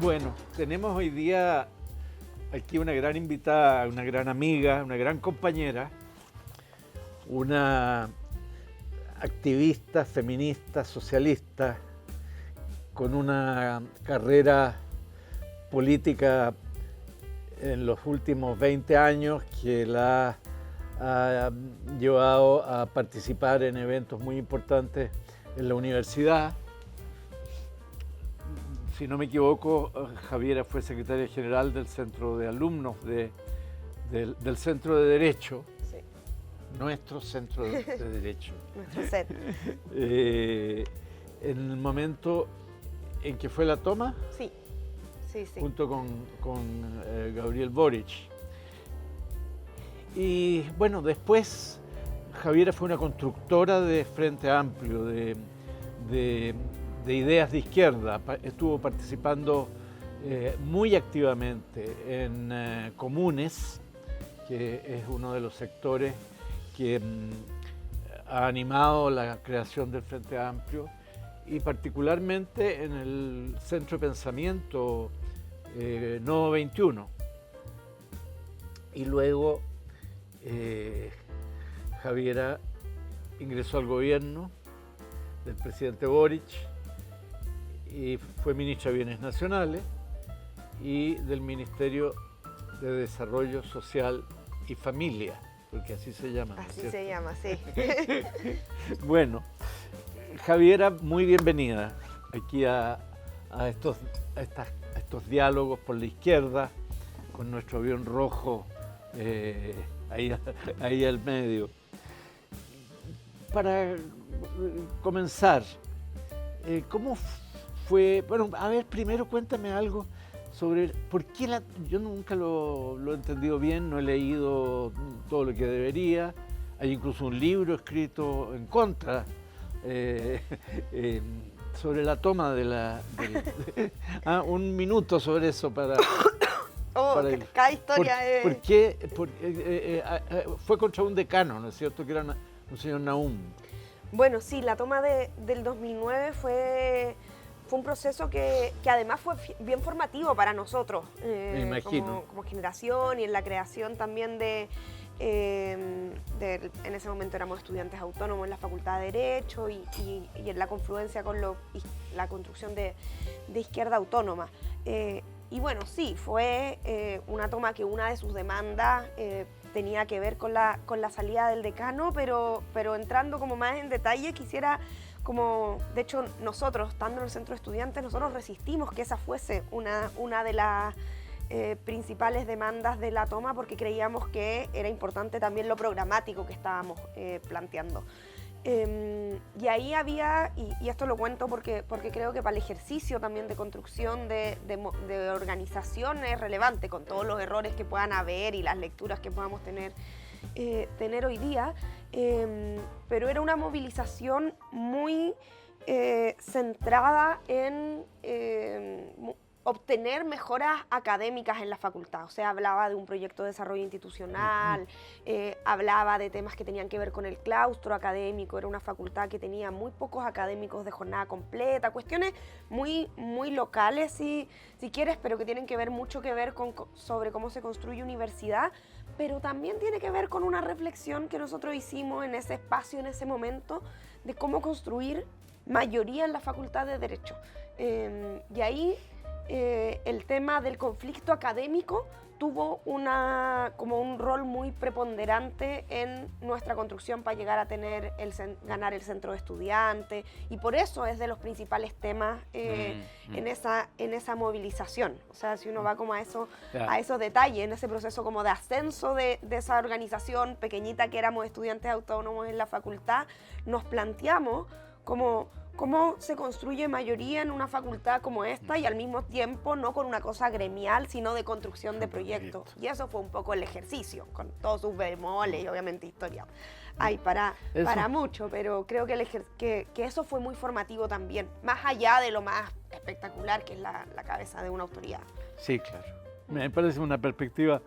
Bueno, tenemos hoy día aquí una gran invitada, una gran amiga, una gran compañera, una activista, feminista, socialista, con una carrera política en los últimos 20 años que la ha llevado a participar en eventos muy importantes en la universidad. Si no me equivoco, Javiera fue secretaria general del Centro de Alumnos del Centro de Derecho. Sí. Nuestro Centro de Derecho. Nuestro set. En el momento en que fue la toma, Sí, sí. junto con Gabriel Boric. Y bueno, después Javiera fue una constructora de Frente Amplio, de ideas de izquierda. Estuvo participando muy activamente en Comunes, que es uno de los sectores que ha animado la creación del Frente Amplio, y particularmente en el Centro de Pensamiento Nodo 21. Y luego Javiera ingresó al gobierno del presidente Boric y fue ministra de Bienes Nacionales y del Ministerio de Desarrollo Social y Familia, porque así se llama. Así se llama, sí. Bueno, Javiera, muy bienvenida aquí a estos diálogos por la izquierda, con nuestro avión rojo ahí al medio. Para comenzar, ¿cómo fue? Bueno, a ver, primero cuéntame algo sobre por qué yo nunca lo he entendido bien, no he leído todo lo que debería. Hay incluso un libro escrito en contra sobre la toma un minuto sobre eso para... Cada historia ¿Por qué? Fue contra un decano, ¿no es cierto? Que era un señor Nahum. Bueno, sí, la toma del 2009 fue un proceso que además fue bien formativo para nosotros. Me imagino. Como generación, y en la creación también en ese momento éramos estudiantes autónomos en la Facultad de Derecho y en la confluencia con la construcción de izquierda autónoma. Y bueno, sí, fue una toma que una de sus demandas tenía que ver con la salida del decano, pero entrando como más en detalle, quisiera de hecho nosotros, estando en el centro de estudiantes, nosotros resistimos que esa fuese una de las principales demandas de la toma, porque creíamos que era importante también lo programático que estábamos planteando. Y ahí había, y esto lo cuento porque creo que para el ejercicio también de construcción de organización es relevante, con todos los errores que puedan haber y las lecturas que podamos tener hoy día, pero era una movilización muy centrada en obtener mejoras académicas en la facultad. O sea, hablaba de un proyecto de desarrollo institucional, hablaba de temas que tenían que ver con el claustro académico. Era una facultad que tenía muy pocos académicos de jornada completa, cuestiones muy, muy locales, si quieres, pero que tienen mucho que ver sobre cómo se construye universidad, pero también tiene que ver con una reflexión que nosotros hicimos en ese espacio, en ese momento, de cómo construir mayoría en la Facultad de Derecho. Y ahí el tema del conflicto académico tuvo como un rol muy preponderante en nuestra construcción para llegar a ganar el centro de estudiantes, y por eso es de los principales temas en esa movilización. O sea, si uno va como a esos detalles, en ese proceso como de ascenso de esa organización pequeñita que éramos estudiantes autónomos en la facultad, nos planteamos cómo se construye mayoría en una facultad como esta, y al mismo tiempo no con una cosa gremial, sino de construcción de proyectos. Y eso fue un poco el ejercicio, con todos sus bemoles y obviamente historia. Hay para mucho, pero creo que eso fue muy formativo también, más allá de lo más espectacular que es la cabeza de una autoridad. Sí, claro. Me parece una perspectiva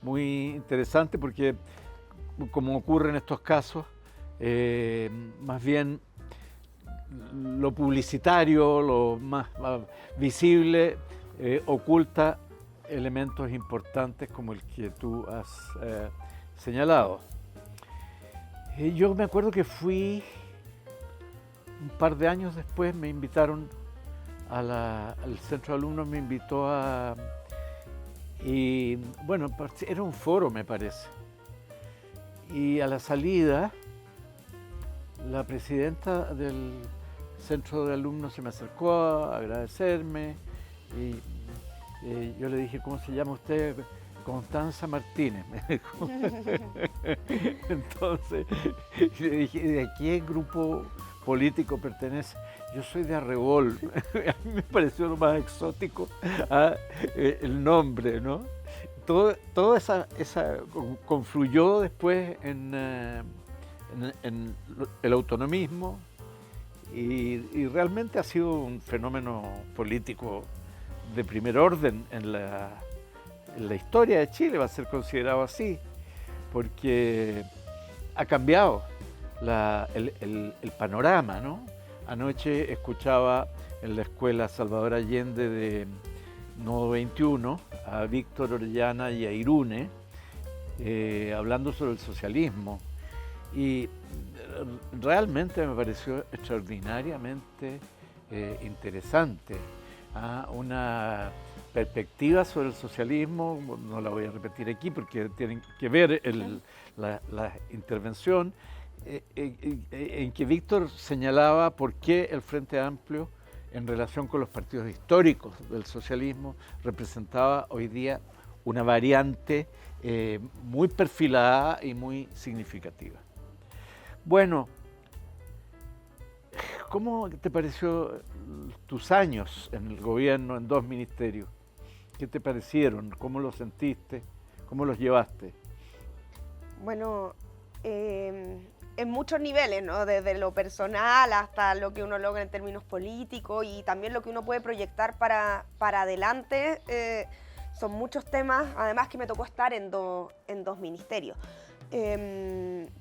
muy interesante, porque como ocurre en estos casos, más bien lo publicitario, lo más visible, oculta elementos importantes como el que tú has señalado. Yo me acuerdo que fui, un par de años después me invitaron al centro de alumnos, me invitó y bueno, era un foro me parece. Y a la salida, la presidenta del centro de alumnos se me acercó a agradecerme y yo le dije, ¿cómo se llama usted? Constanza Martínez, me dijo. Entonces, le dije, ¿de qué grupo político pertenece? Yo soy de Arrebol. A mí me pareció lo más exótico el nombre, ¿no? Todo esa confluyó después en el autonomismo y realmente ha sido un fenómeno político de primer orden en la historia de Chile, va a ser considerado así, porque ha cambiado el panorama, ¿no? Anoche escuchaba en la escuela Salvador Allende de Nodo 21 a Víctor Orellana y a Irune hablando sobre el socialismo y realmente me pareció extraordinariamente interesante. Una perspectiva sobre el socialismo, no la voy a repetir aquí porque tienen que ver la intervención, en que Víctor señalaba por qué el Frente Amplio, en relación con los partidos históricos del socialismo, representaba hoy día una variante muy perfilada y muy significativa. Bueno, ¿cómo te pareció tus años en el gobierno, en 2 ministerios? ¿Qué te parecieron? ¿Cómo los sentiste? ¿Cómo los llevaste? Bueno, en muchos niveles, ¿no? Desde lo personal hasta lo que uno logra en términos políticos y también lo que uno puede proyectar para adelante. Son muchos temas, además que me tocó estar en dos ministerios.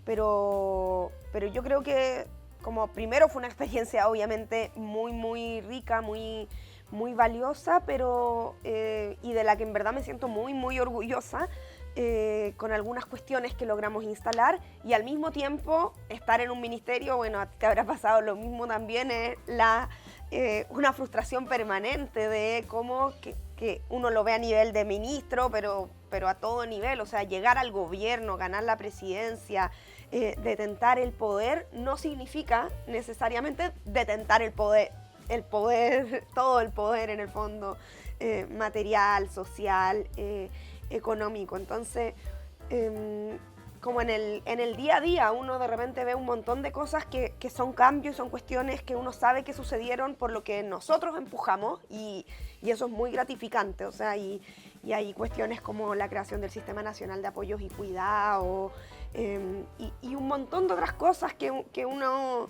Pero yo creo que como primero fue una experiencia obviamente muy rica, muy valiosa, pero y de la que en verdad me siento muy orgullosa, con algunas cuestiones que logramos instalar y al mismo tiempo estar en un ministerio, bueno, a ti te habrá pasado lo mismo también, es una frustración permanente de cómo que uno lo ve a nivel de ministro, pero a todo nivel, o sea, llegar al gobierno, ganar la presidencia, detentar el poder, no significa necesariamente detentar el poder, todo el poder en el fondo, material, social, económico. Entonces, como en el día a día uno de repente ve un montón de cosas que son cambios, son cuestiones que uno sabe que sucedieron por lo que nosotros empujamos y eso es muy gratificante, o sea, y hay cuestiones como la creación del Sistema Nacional de Apoyos y Cuidados y un montón de otras cosas que uno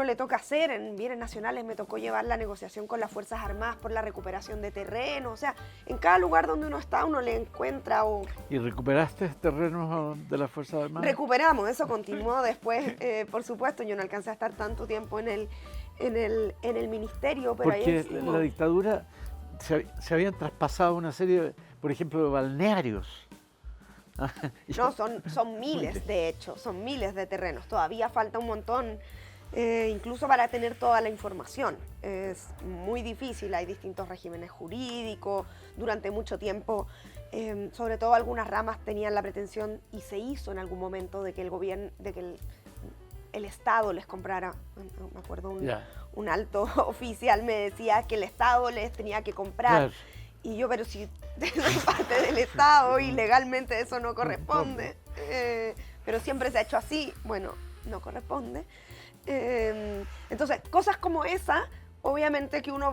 le toca hacer. En bienes nacionales me tocó llevar la negociación con las Fuerzas Armadas por la recuperación de terreno, o sea, en cada lugar donde uno está uno le encuentra ¿Y recuperaste terrenos de las Fuerzas Armadas? Recuperamos, eso continuó después, por supuesto, yo no alcancé a estar tanto tiempo en el ministerio, pero porque ahí en la dictadura se habían traspasado una serie, por ejemplo, de balnearios. No, son miles, de hecho, son miles de terrenos, todavía falta un montón. Incluso para tener toda la información. Es muy difícil, hay distintos regímenes jurídicos, durante mucho tiempo, sobre todo algunas ramas tenían la pretensión, y se hizo en algún momento, de que el gobierno, de que el Estado les comprara. Me acuerdo un alto oficial me decía que el Estado les tenía que comprar. Claro. Y yo, pero si es parte del Estado y legalmente eso no corresponde, pero siempre se ha hecho así, bueno, no corresponde. Entonces, cosas como esa, obviamente que uno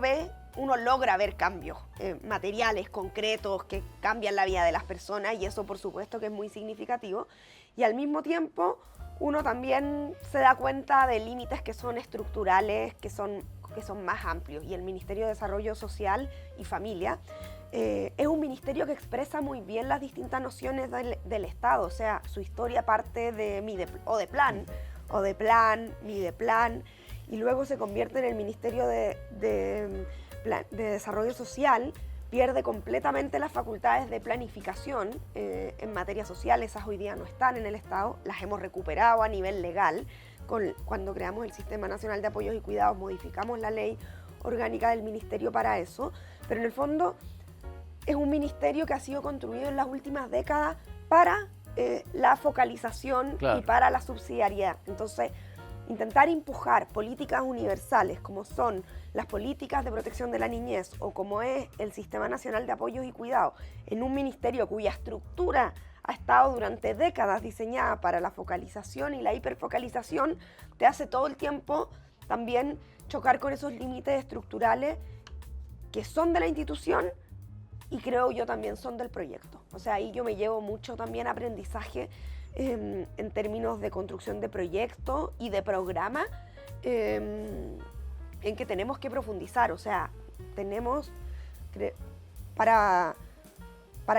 logra ver cambios materiales, concretos, que cambian la vida de las personas, y eso por supuesto que es muy significativo. Y al mismo tiempo, uno también se da cuenta de límites que son estructurales, que son más amplios. Y el Ministerio de Desarrollo Social y Familia es un ministerio que expresa muy bien las distintas nociones del Estado. O sea, su historia parte de Mideplan, y luego se convierte en el Ministerio de Desarrollo Social, pierde completamente las facultades de planificación en materia social. Esas hoy día no están en el Estado, las hemos recuperado a nivel legal. Cuando creamos el Sistema Nacional de Apoyos y Cuidados, modificamos la ley orgánica del ministerio para eso, pero en el fondo es un ministerio que ha sido construido en las últimas décadas para la focalización y para la subsidiariedad. Entonces, intentar empujar políticas universales como son las políticas de protección de la niñez o como es el Sistema Nacional de Apoyos y Cuidados en un ministerio cuya estructura ha estado durante décadas diseñada para la focalización y la hiperfocalización, te hace todo el tiempo también chocar con esos límites estructurales que son de la institución y creo yo también son del proyecto. O sea, ahí yo me llevo mucho también aprendizaje en términos de construcción de proyectos y de programa en que tenemos que profundizar. O sea, tenemos para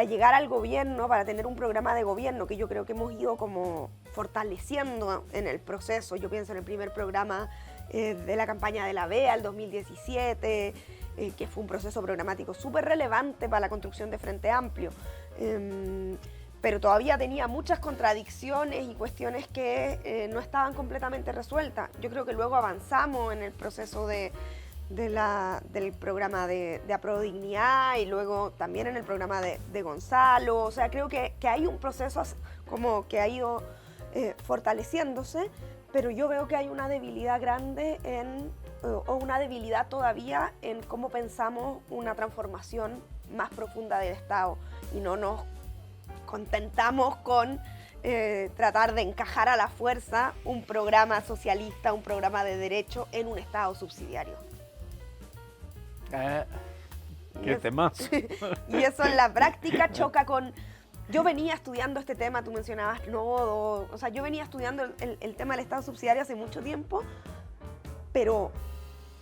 llegar al gobierno, para tener un programa de gobierno que yo creo que hemos ido como fortaleciendo en el proceso. Yo pienso en el primer programa de la campaña de la BEA, el 2017, que fue un proceso programático súper relevante para la construcción de Frente Amplio. Pero todavía tenía muchas contradicciones y cuestiones que no estaban completamente resueltas. Yo creo que luego avanzamos en el proceso del programa de Aprodignidad y luego también en el programa de Gonzalo. O sea, creo que hay un proceso como que ha ido fortaleciéndose, pero yo veo que hay una debilidad grande o una debilidad todavía en cómo pensamos una transformación más profunda del Estado y no nos contentamos con tratar de encajar a la fuerza un programa socialista, un programa de derecho en un Estado subsidiario. ¡Qué temazo! Y eso en la práctica choca con... Yo venía estudiando este tema, tú mencionabas nodo, o sea, yo venía estudiando el tema del Estado subsidiario hace mucho tiempo, pero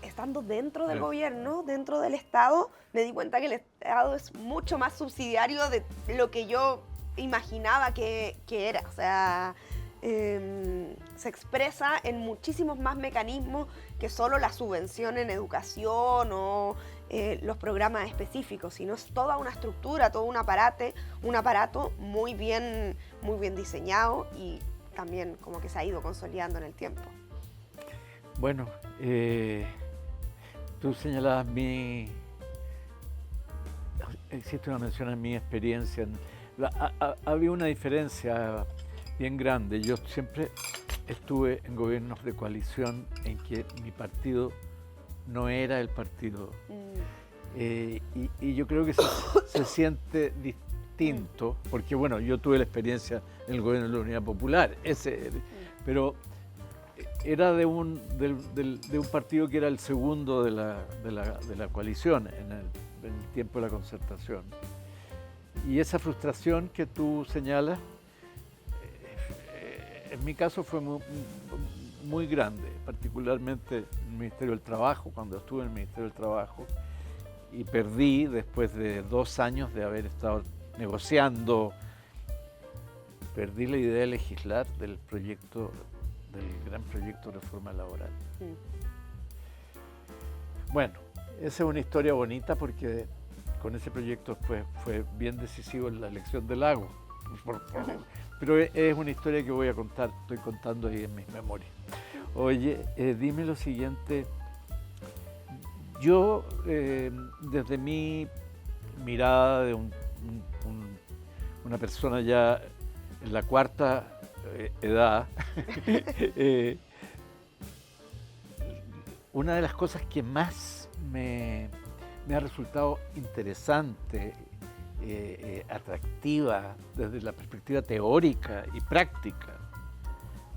estando dentro del gobierno, dentro del Estado, me di cuenta que el Estado es mucho más subsidiario de lo que yo imaginaba que era. O sea, se expresa en muchísimos más mecanismos que solo la subvención en educación o los programas específicos, sino es toda una estructura, todo un aparato muy bien diseñado y también como que se ha ido consolidando en el tiempo. Bueno, tú señalabas hiciste una mención en mi experiencia. Había una diferencia bien grande. Yo siempre estuve en gobiernos de coalición en que mi partido no era el partido. Y yo creo que se siente distinto, porque bueno, yo tuve la experiencia en el gobierno de la Unidad Popular, pero era de un partido que era el segundo de la coalición en el tiempo de la concertación. Y esa frustración que tú señalas, en mi caso fue muy grande, particularmente en el Ministerio del Trabajo, cuando estuve en el Ministerio del Trabajo, y perdí después de 2 años de haber estado negociando, perdí la idea de legislar del gran proyecto de reforma laboral. Bueno, esa es una historia bonita porque con ese proyecto fue bien decisivo en la elección del Lago. Pero es una historia que voy a contar, estoy contando ahí en mis memorias. Oye, dime lo siguiente. Yo, desde mi mirada de una persona ya en la cuarta edad, una de las cosas que más me ha resultado interesante, atractiva desde la perspectiva teórica y práctica,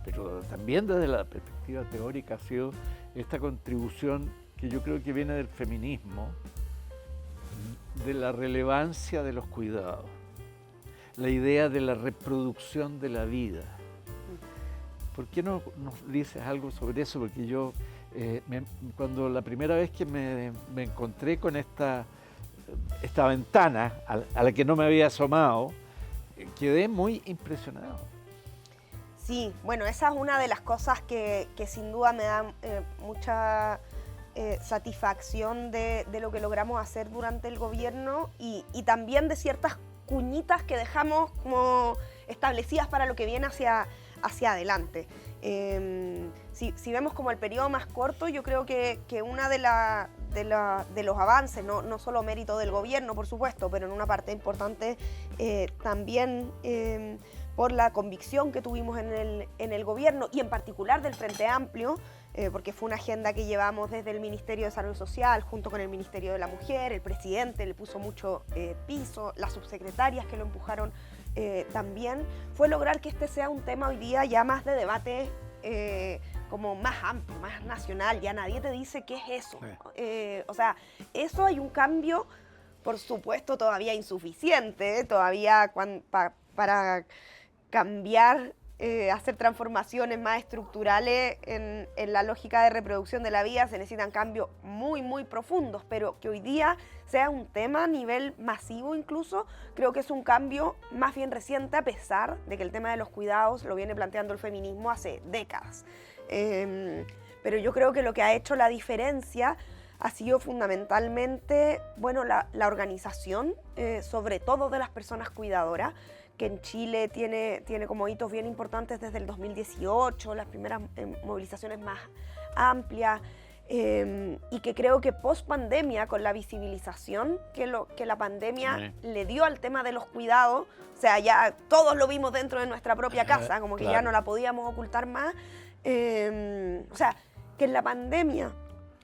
pero también desde la perspectiva teórica ha sido esta contribución que yo creo que viene del feminismo, de la relevancia de los cuidados, la idea de la reproducción de la vida. ¿Por qué no nos dices algo sobre eso? Porque yo, cuando la primera vez que me encontré con esta ventana a la que no me había asomado, quedé muy impresionado. Sí, bueno, esa es una de las cosas que sin duda me da mucha satisfacción de lo que logramos hacer durante el gobierno y también de ciertas cuñitas que dejamos como establecidas para lo que viene hacia adelante. Si vemos como el periodo más corto, yo creo que una de los avances, no solo mérito del gobierno, por supuesto, pero en una parte importante también por la convicción que tuvimos en el gobierno y en particular del Frente Amplio, porque fue una agenda que llevamos desde el Ministerio de Desarrollo Social junto con el Ministerio de la Mujer. El presidente le puso mucho piso, las subsecretarias que lo empujaron también, fue lograr que este sea un tema hoy día ya más de debate como más amplio, más nacional. Ya nadie te dice qué es eso. O sea, eso hay un cambio, por supuesto, todavía insuficiente, todavía para cambiar, hacer transformaciones más estructurales en la lógica de reproducción de la vida, se necesitan cambios muy, muy profundos, pero que hoy día sea un tema a nivel masivo incluso, creo que es un cambio más bien reciente, a pesar de que el tema de los cuidados lo viene planteando el feminismo hace décadas. Pero yo creo que lo que ha hecho la diferencia ha sido fundamentalmente, bueno, la organización, sobre todo de las personas cuidadoras, que en Chile tiene como hitos bien importantes desde el 2018, las primeras movilizaciones más amplias, y que creo que post pandemia, con la visibilización que la pandemia le dio al tema de los cuidados, o sea, ya todos lo vimos dentro de nuestra propia casa, como que ya no la podíamos ocultar más, o sea, que en la pandemia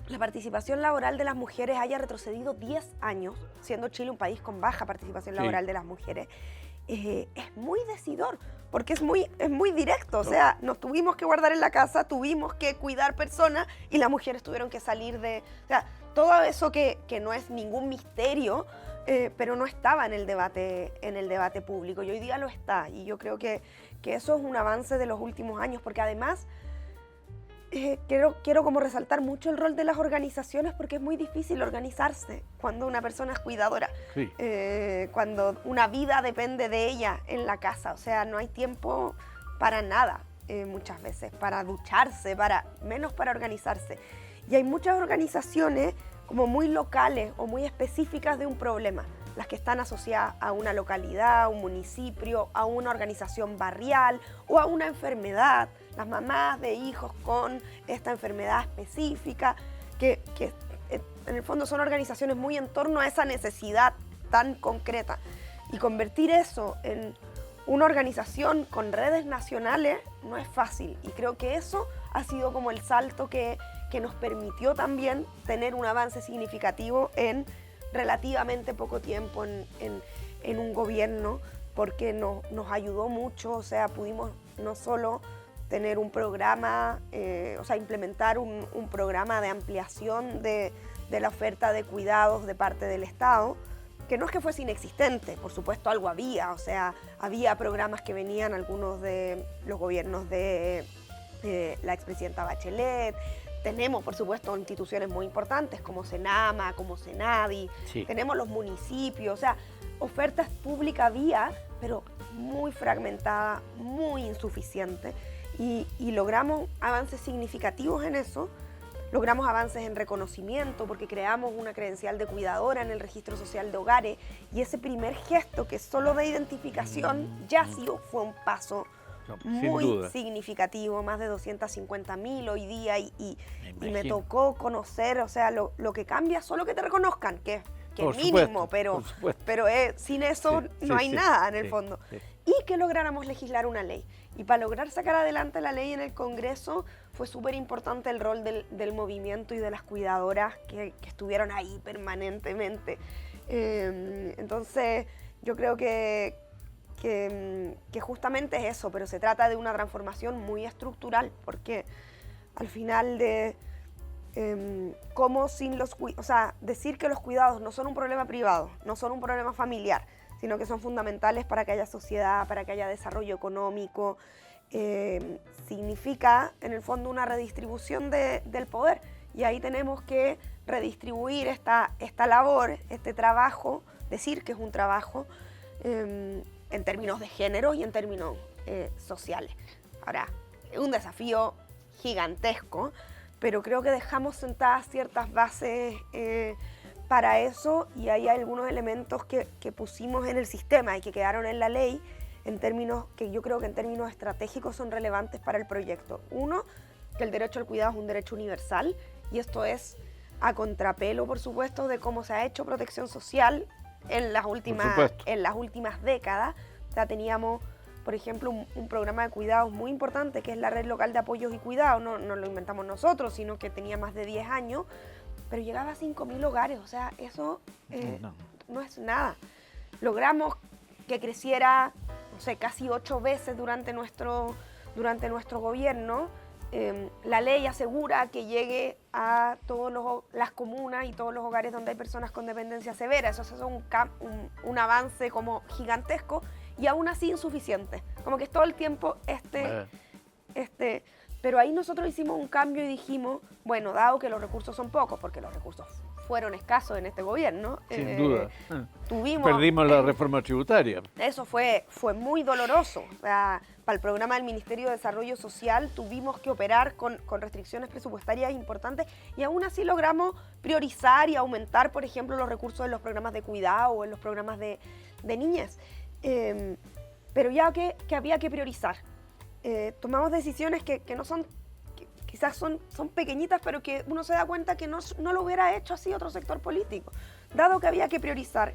la participación laboral de las mujeres haya retrocedido 10 años, siendo Chile un país con baja participación laboral de las mujeres, es muy decidor, porque es muy directo. O sea, nos tuvimos que guardar en la casa, tuvimos que cuidar personas y las mujeres tuvieron que salir de... O sea, todo eso que no es ningún misterio, pero no estaba en el debate público, y hoy día lo está. Y yo creo que eso es un avance de los últimos años, porque además quiero como resaltar mucho el rol de las organizaciones, porque es muy difícil organizarse cuando una persona es cuidadora, cuando una vida depende de ella en la casa. O sea, no hay tiempo para nada muchas veces, para ducharse, menos para organizarse. Y hay muchas organizaciones como muy locales o muy específicas de un problema, las que están asociadas a una localidad, a un municipio, a una organización barrial o a una enfermedad. Las mamás de hijos con esta enfermedad específica, que en el fondo son organizaciones muy en torno a esa necesidad tan concreta. Y convertir eso en una organización con redes nacionales no es fácil. Y creo que eso ha sido como el salto que nos permitió también tener un avance significativo en relativamente poco tiempo en un gobierno, porque nos ayudó mucho. O sea, pudimos no solo tener un programa, o sea, implementar un programa de ampliación de la oferta de cuidados de parte del Estado, que no es que fuese inexistente, por supuesto algo había. O sea, había programas que venían, algunos de los gobiernos de la expresidenta Bachelet. Tenemos, por supuesto, instituciones muy importantes como Senama, como Senadi, tenemos los municipios, o sea, ofertas públicas había, pero muy fragmentada, muy insuficiente, y logramos avances significativos en eso. Logramos avances en reconocimiento, porque creamos una credencial de cuidadora en el registro social de hogares, y ese primer gesto, que es solo de identificación, ya sí fue un paso muy significativo. Más de 250.000 hoy día, y me tocó conocer, o sea, lo que cambia solo que te reconozcan, que es mínimo, pero sin eso no hay nada en el fondo. Y que lográramos legislar una ley. Y para lograr sacar adelante la ley en el Congreso fue súper importante el rol del movimiento y de las cuidadoras que estuvieron ahí permanentemente. Entonces, yo creo que justamente es eso, pero se trata de una transformación muy estructural, porque al final como sin los cuidados, o sea, decir que los cuidados no son un problema privado, no son un problema familiar, sino que son fundamentales para que haya sociedad, para que haya desarrollo económico, significa en el fondo una redistribución del poder, y ahí tenemos que redistribuir esta labor, este trabajo, decir que es un trabajo, en términos de género y en términos sociales. Ahora, es un desafío gigantesco, pero creo que dejamos sentadas ciertas bases para eso, y hay algunos elementos que pusimos en el sistema y que quedaron en la ley, en términos que yo creo que en términos estratégicos son relevantes para el proyecto. Uno, que el derecho al cuidado es un derecho universal, y esto es a contrapelo, por supuesto, de cómo se ha hecho protección social en las últimas décadas. O sea, teníamos, por ejemplo, un programa de cuidados muy importante, que es la Red Local de Apoyos y Cuidados. No lo inventamos nosotros, sino que tenía más de 10 años, pero llegaba a 5.000 hogares. O sea, eso no es nada. Logramos que creciera, no sé, casi 8 veces durante nuestro gobierno. La ley asegura que llegue a todas las comunas y todos los hogares donde hay personas con dependencia severa. Eso es un avance como gigantesco, y aún así insuficiente. Como que es todo el tiempo pero ahí nosotros hicimos un cambio y dijimos, bueno, dado que los recursos son pocos, porque los recursos fueron escasos en este gobierno. Sin duda. Perdimos la reforma tributaria. Eso fue muy doloroso. O sea, para el programa del Ministerio de Desarrollo Social tuvimos que operar con restricciones presupuestarias importantes, y aún así logramos priorizar y aumentar, por ejemplo, los recursos en los programas de cuidado o en los programas de niñez. Pero ya que había que priorizar, tomamos decisiones que no son, que quizás son pequeñitas, pero que uno se da cuenta que no lo hubiera hecho así otro sector político. Dado que había que priorizar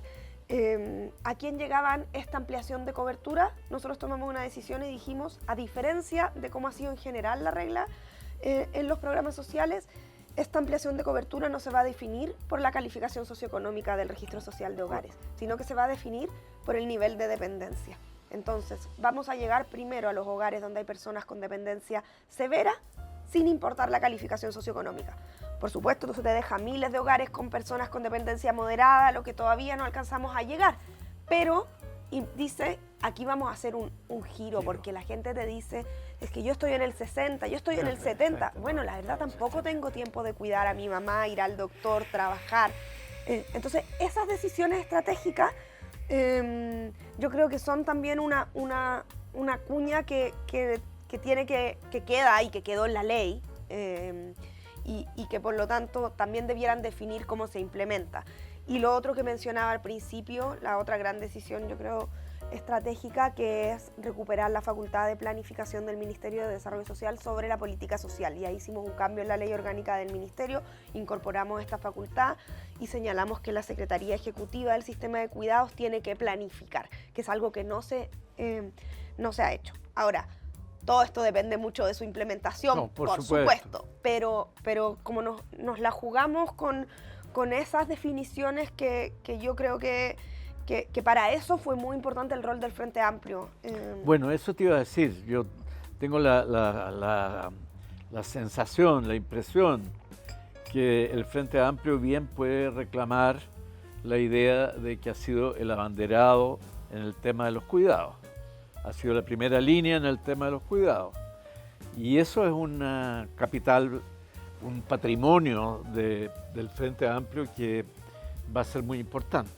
a quién llegaban esta ampliación de cobertura, nosotros tomamos una decisión y dijimos, a diferencia de cómo ha sido en general la regla en los programas sociales, esta ampliación de cobertura no se va a definir por la calificación socioeconómica del registro social de hogares, sino que se va a definir por el nivel de dependencia. Entonces, vamos a llegar primero a los hogares donde hay personas con dependencia severa, sin importar la calificación socioeconómica. Por supuesto, eso te deja miles de hogares con personas con dependencia moderada, lo que todavía no alcanzamos a llegar. Pero, y dice, aquí vamos a hacer un giro, porque la gente te dice, es que yo estoy en el 60, yo estoy en el 70. Bueno, la verdad tampoco tengo tiempo de cuidar a mi mamá, ir al doctor, trabajar. Entonces, esas decisiones estratégicas, yo creo que son también una cuña que queda y que quedó en la ley, y que por lo tanto también debieran definir cómo se implementa. Y lo otro que mencionaba al principio, la otra gran decisión, yo creo, estratégica, que es recuperar la facultad de planificación del Ministerio de Desarrollo Social sobre la política social. Y ahí hicimos un cambio en la ley orgánica del Ministerio, incorporamos esta facultad y señalamos que la Secretaría Ejecutiva del Sistema de Cuidados tiene que planificar, que es algo que no se ha hecho. Ahora, todo esto depende mucho de su implementación, por supuesto, pero como nos la jugamos con esas definiciones que yo creo que para eso fue muy importante el rol del Frente Amplio. Bueno, eso te iba a decir. Yo tengo la sensación, la impresión que el Frente Amplio bien puede reclamar la idea de que ha sido el abanderado en el tema de los cuidados. Ha sido la primera línea en el tema de los cuidados. Y eso es una capital, un patrimonio del Frente Amplio que va a ser muy importante.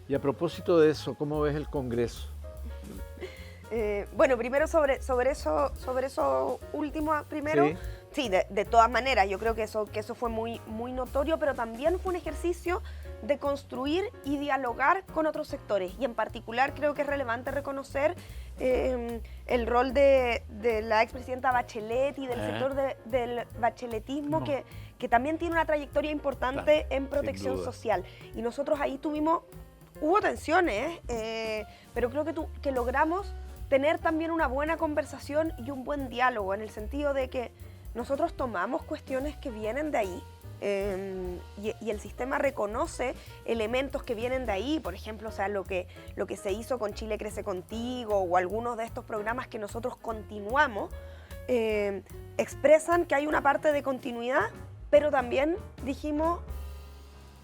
Y a propósito de eso, ¿cómo ves el Congreso? Bueno, primero sobre eso último, primero, sí, de todas maneras, yo creo que eso fue muy, muy notorio, pero también fue un ejercicio de construir y dialogar con otros sectores, y en particular creo que es relevante reconocer el rol de la expresidenta Bachelet y del sector del bacheletismo, que también tiene una trayectoria importante en protección social. Y nosotros ahí hubo tensiones, pero creo que logramos tener también una buena conversación y un buen diálogo, en el sentido de que nosotros tomamos cuestiones que vienen de ahí, y el sistema reconoce elementos que vienen de ahí, por ejemplo, o sea, lo que se hizo con Chile Crece Contigo o algunos de estos programas que nosotros continuamos, expresan que hay una parte de continuidad, pero también dijimos,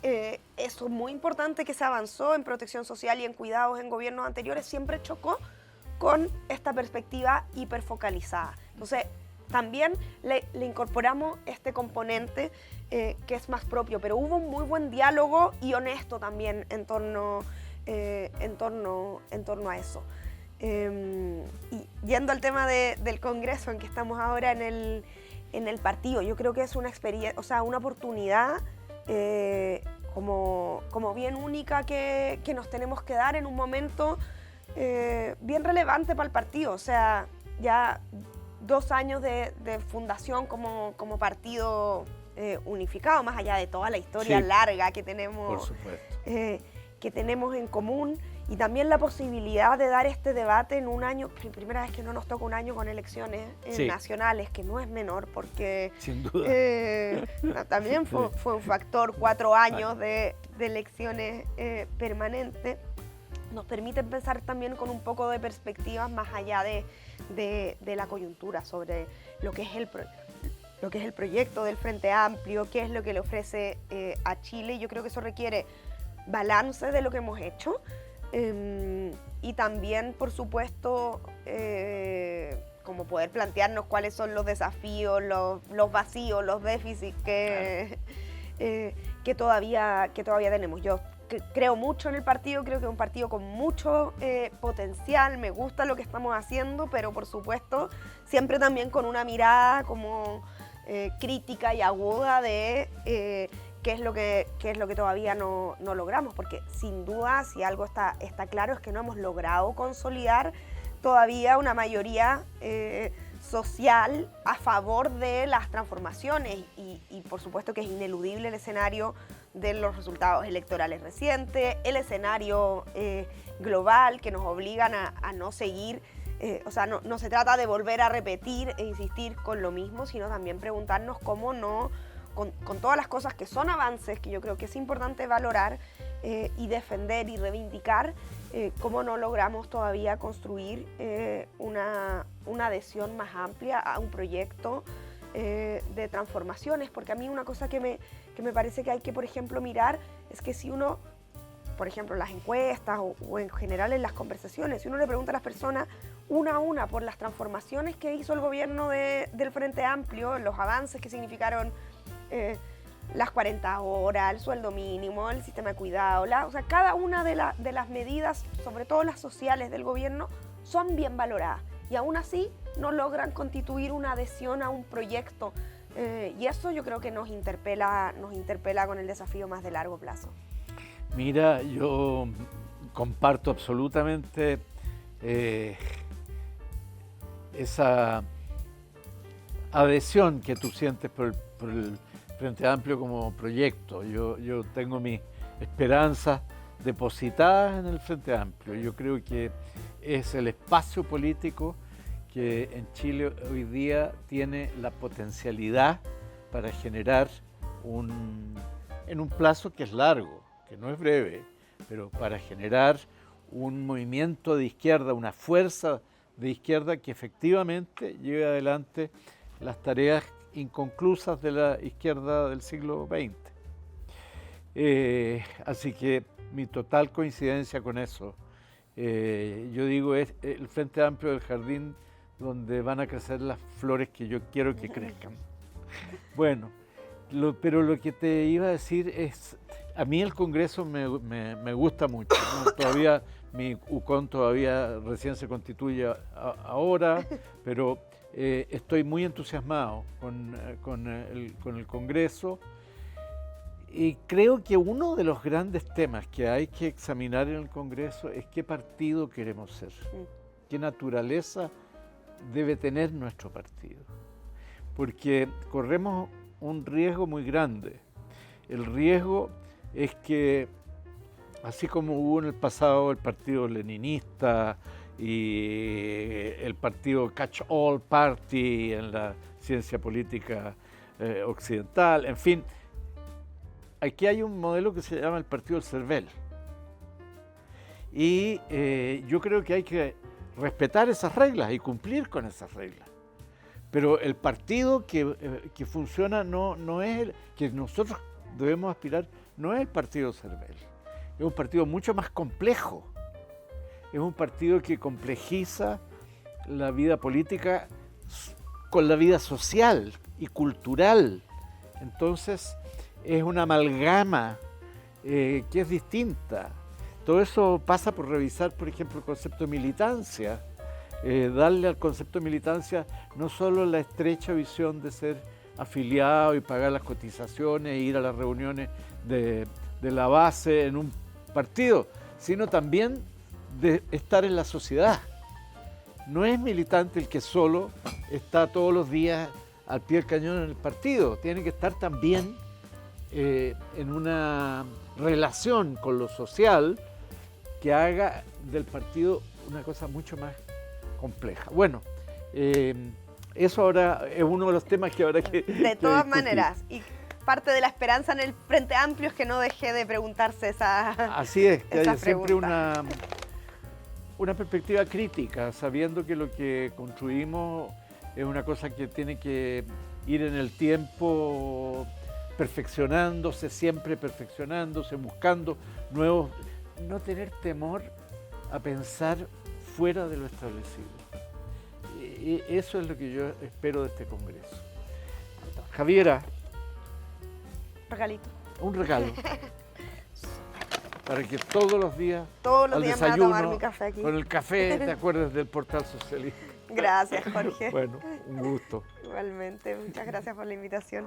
eso es muy importante que se avanzó en protección social y en cuidados en gobiernos anteriores, siempre chocó con esta perspectiva hiperfocalizada. Entonces, también le incorporamos este componente que es más propio, pero hubo un muy buen diálogo y honesto también en torno a eso. Y yendo al tema del Congreso, en que estamos ahora en en el partido. Yo creo que es una experiencia, o sea, una oportunidad como bien única que nos tenemos que dar en un momento bien relevante para el partido. O sea, ya 2 años de fundación como partido unificado, más allá de toda la historia larga que tenemos, por supuesto, que tenemos en común, y también la posibilidad de dar este debate en un año, primera vez que no nos toca un año con elecciones nacionales, que no es menor, porque sin duda. También fue un factor 4 años de elecciones permanentes. Nos permite pensar también con un poco de perspectivas más allá de la coyuntura sobre lo que es el proyecto del Frente Amplio, qué es lo que le ofrece a Chile. Yo creo que eso requiere balance de lo que hemos hecho y también, por supuesto, como poder plantearnos cuáles son los desafíos, los vacíos, los déficits que todavía tenemos. Yo creo mucho en el partido, creo que es un partido con mucho potencial, me gusta lo que estamos haciendo, pero por supuesto siempre también con una mirada como crítica y aguda de qué es lo que todavía no logramos, porque sin duda, si algo está claro, es que no hemos logrado consolidar todavía una mayoría social a favor de las transformaciones y por supuesto que es ineludible el escenario de los resultados electorales recientes, el escenario global que nos obligan a no seguir, o sea, no se trata de volver a repetir e insistir con lo mismo, sino también preguntarnos cómo no, con todas las cosas que son avances, que yo creo que es importante valorar y defender y reivindicar, cómo no logramos todavía construir una adhesión más amplia a un proyecto de transformaciones, porque a mí una cosa que me parece que hay que, por ejemplo, mirar es que si uno, por ejemplo, en las encuestas o en general en las conversaciones, si uno le pregunta a las personas una a una por las transformaciones que hizo el gobierno del Frente Amplio, los avances que significaron las 40 horas, el sueldo mínimo, el sistema de cuidado, o sea, cada una de las medidas, sobre todo las sociales del gobierno, son bien valoradas y aún así no logran constituir una adhesión a un proyecto y eso yo creo que nos interpela con el desafío más de largo plazo. Mira, yo comparto absolutamente esa adhesión que tú sientes por el Frente Amplio como proyecto. Yo tengo mis esperanzas depositadas en el Frente Amplio. Yo creo que es el espacio político que en Chile hoy día tiene la potencialidad para generar en un plazo que es largo, que no es breve, pero para generar un movimiento de izquierda, una fuerza de izquierda que efectivamente lleve adelante las tareas inconclusas de la izquierda del siglo XX. Así que mi total coincidencia con eso. Yo digo, es el Frente Amplio del jardín donde van a crecer las flores que yo quiero que crezcan. Bueno, pero lo que te iba a decir es, a mí el Congreso me gusta mucho, ¿no? Todavía mi UCON todavía recién se constituye ahora, pero estoy muy entusiasmado con el Congreso y creo que uno de los grandes temas que hay que examinar en el Congreso es qué partido queremos ser, qué naturaleza debe tener nuestro partido, porque corremos un riesgo muy grande. El riesgo es que, así como hubo en el pasado el partido leninista y el partido Catch-all Party en la ciencia política occidental, en fin, aquí hay un modelo que se llama el partido del Cervel. Y yo creo que hay que respetar esas reglas y cumplir con esas reglas. Pero el partido que funciona no es el que nosotros debemos aspirar, no es el partido Cervel. Es un partido mucho más complejo. Es un partido que complejiza la vida política con la vida social y cultural. Entonces es una amalgama que es distinta. Todo eso pasa por revisar, por ejemplo, el concepto de militancia. darle al concepto de militancia no solo la estrecha visión de ser afiliado y pagar las cotizaciones e ir a las reuniones de la base en un partido, sino también de estar en la sociedad. No es militante el que solo está todos los días al pie del cañón en el partido, tiene que estar también en una relación con lo social que haga del partido una cosa mucho más compleja. Bueno, eso ahora es uno de los temas que habrá que De todas discutir. maneras, y parte de la esperanza en el Frente Amplio es que no deje de preguntarse esa. Así es, que haya esa siempre pregunta. una perspectiva crítica, sabiendo que lo que construimos es una cosa que tiene que ir en el tiempo perfeccionándose, siempre perfeccionándose, buscando nuevos, no tener temor a pensar fuera de lo establecido. Eso es lo que yo espero de este Congreso. Javiera, Regalito. un regalo para que todos los días Todos al los días me voy a tomar desayuno, mi café aquí. con el café, te acuerdas del Portal Socialista. Gracias, Jorge. Bueno, un gusto. Igualmente, muchas gracias por la invitación.